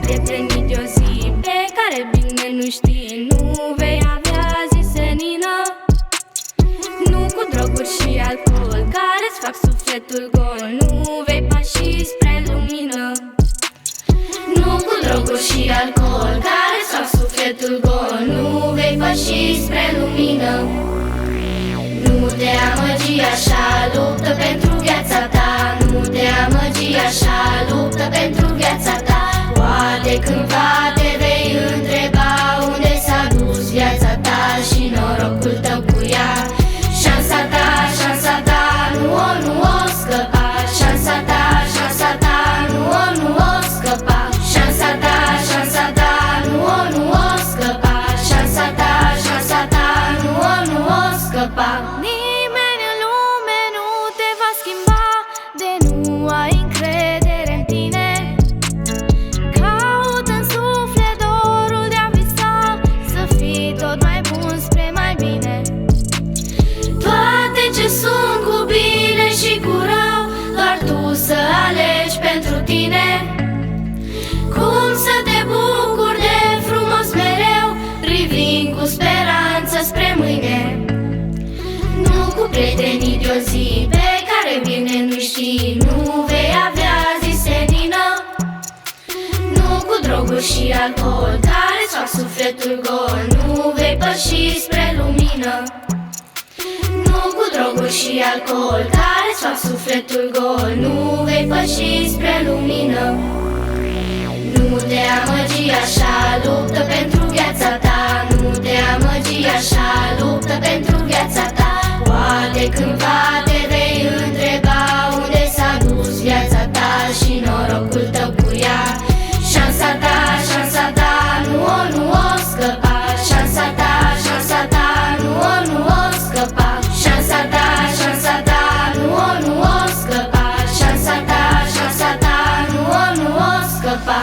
prietenii de o zi pe care bine nu știi. Nu vei avea zi senină, nu cu droguri și alcool care-ți fac sufletul gol. Nu vei pași spre lumină, nu cu droguri și alcool care-ți fac sufletul gol. Nu vei pași spre lumină. Nu te amăgi așa, luptă pentru viața ta. Nu te amăgi așa, luptă pentru viața ta. Poate cândva te vei întreba unde s-a dus viața ta și norocul tău cu ea. Șansa ta, nu o scăpa. Șansa ta, nu o scăpa. Șansa ta, nu o scăpa. Șansa ta, nu o scăpa. Nimeni în lume nu te va schimba de nu ai încredere în tine. Caută în suflet dorul de a visa, să fii tot mai bun spre mai bine. Toate ce sunt cu bine și cu rău, doar tu să alegi pentru tine. Cum să te bucuri de frumos mereu, privind cu speranță spre mâine. Nu cu prietenii de o zi pe care bine nu știi. Nu vei avea zi senină, nu cu droguri și alcool care-ți fac sufletul gol. Nu vei păși spre lumină, nu cu droguri și alcool care-ți fac sufletul gol. Nu vei păși spre lumină. Nu te amăgi așa, luptă pentru viața ta. Nu te amăgi așa, luptă pentru viața ta. Poate cândva te vei întreba unde s-a dus viața ta și norocul tău cu ea. Șansa ta, nu o scăpa. Șansa ta, nu o scăpa. Șansa ta, nu o scăpa. Șansa ta, nu o scăpa.